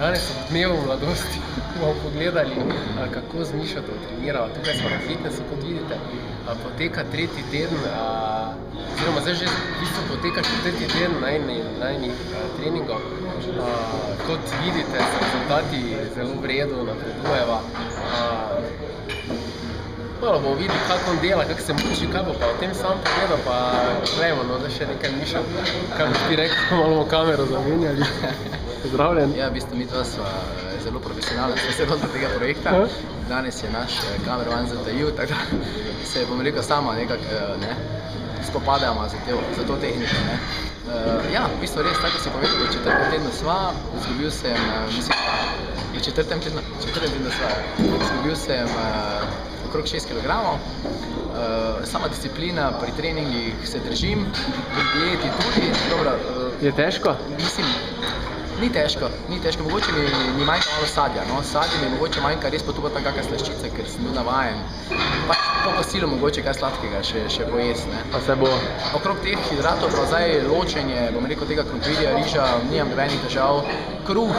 Danes v dnevu mladosti bomo pogledali, kako z Mišo to trenirava. Tukaj smo na fitnessu, kot vidite, poteka tretji teden, oziroma zdaj že v bistvu poteka četrti teden najnih treningov. Kot vidite, so rezultati zelo v redu, napredujeva. Malo bomo videli, kako on dela, kako se muči, kaj bo pa o tem sam povedal, pa gledamo, no, da še nekaj Mišo, kaj boš ti rekel, malo bomo kamero zamenjali. Pozdravljen. Ja, v bistvu mi dva sva zelo profesionalna, sva se lotila tega projekta. Danes je naš kameraman zatajil, tako da se, bom rekel, sama nekako spopadamo za to tehniko. Ja, v bistvu res, tako si povedal, v četrtem tednu sva, izgubil sem, v četrtem tednu sva, izgubil sem okrog 6 kg. Sama disciplina pri treningih se držim, pri dieti tudi. Dobro, je težko? Mislim, ni težko, mogoče mi manjka malo sadja, no, sadja mi mogoče manjka res pa tu pa tam kakšna slaščica, ker sem bil navajen. Pač po kosilu mogoče kaj sladkega še pojesti, ne. Pa se bo. Okrog teh hidratov pa zdaj ločenje, bom rekel, tega krompirja, riža, nimam nobenih težav. Kruh,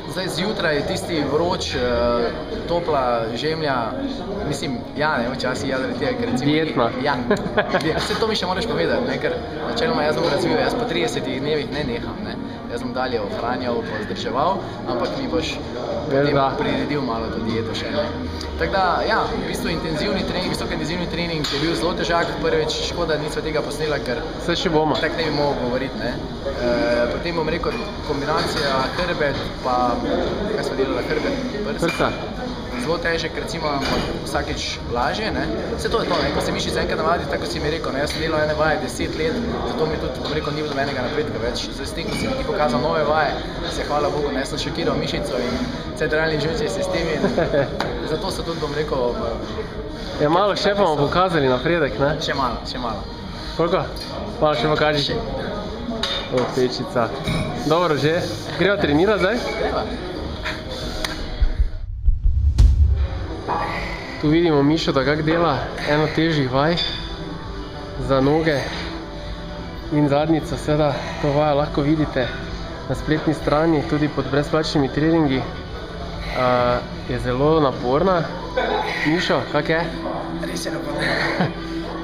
zdaj zjutraj tisti vroč, topla žemlja, mislim, ja, ne, včasih zaradi tega, ker recimo... Dietna. Ja, vse to mi še moraš povedati, ne, ker načeloma jaz bom razvil, jaz po 30 dnevih ne neham, ne. Jaz bom dalje ohranjal, vzdrževal, ampak mi boš potem priredil malo to dieto še, ne. Tako da, ja, v bistvu intenzivni trening, visokointenzivni trening je bil zelo težak, prvič škoda, nisva tega posnela, ker... Saj še bomo. Tako ne bi mogel govoriti, ne. Potem bom rekel, kombinacija hrbet, pa, kaj sva delala, hrbet, prsa. Zelo težek, recimo, vsakič lažje, ne. Vse to je to, ne, ko se mišice enkrat navadi, tako si mi rekel, ne, jaz sem delal ene vaje 10 let, zato mi tudi, bom rekel, ni bilo nobenega napredka več. Zdaj s tem, ko si mi ti pokazal nove vaje, se hvala Bogu, ne, sem šokiral mišico in centralni živčni sistem in zato se tudi, bom rekel... Ja, malo še bomo pokazali napredek, ne? Še malo. Koliko? Malo še pokaži. O, pečica. Dobro, že? Greva trenirati zdaj? Greva. Tu vidimo Mišo, da kako dela eno težjih vaj za noge in zadnjico. Seveda to vajo lahko vidite na spletni strani, tudi pod brezplačnimi treningi. Je zelo naporna. Mišo, kak je? Res je naporna.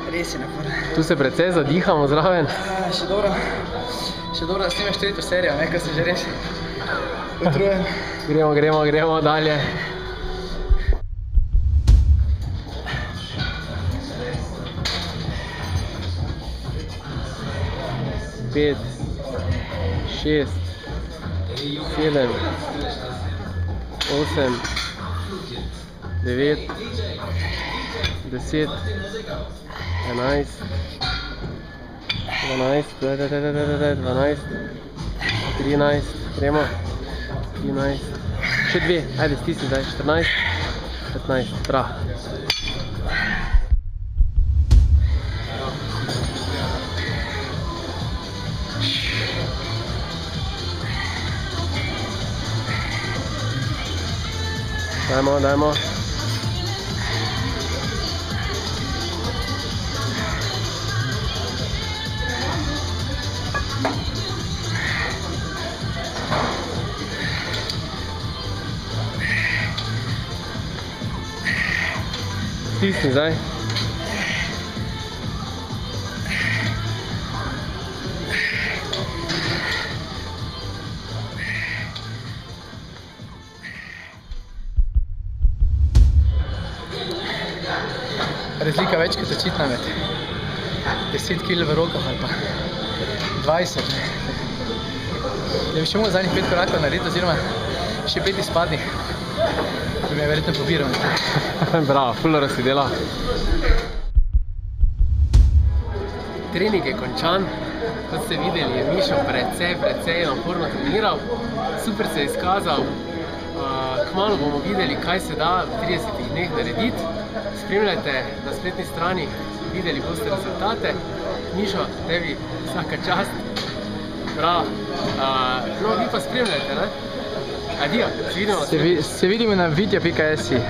Res je naporna. Tu se precej zadihamo zraven. Še dobro, da snimaš tretjo serijo, ne, ko se že res utrujem. Gremo dalje. Pet, 6, 7, 8, 9, 10, 11, 12, 13, gremo, 13, še dve, ajde stisni zdaj, 14, 15, prav. Dajmo. Stisni zdaj. Razlika več kot očitna med 10 kg v rokah ali pa 20. Da bi še mogel zadnjih 5 korakov narediti, oziroma še 5 izpadnih, bi me verjetno pobiral. Bravo, fulano si delal. Trening je končan. Kot ste videli, je Mišo precej naporno treniral. Super se je izkazal. Kmalu bomo videli, kaj se da v 30 dneh narediti. Spremljajte na spletni strani, videli boste rezultate. Mišo, tebi vsaka čast. Bravo. No, vi pa spremljajte, ne? Adijo, se vidimo na spletni. Se vidimo na videa.si.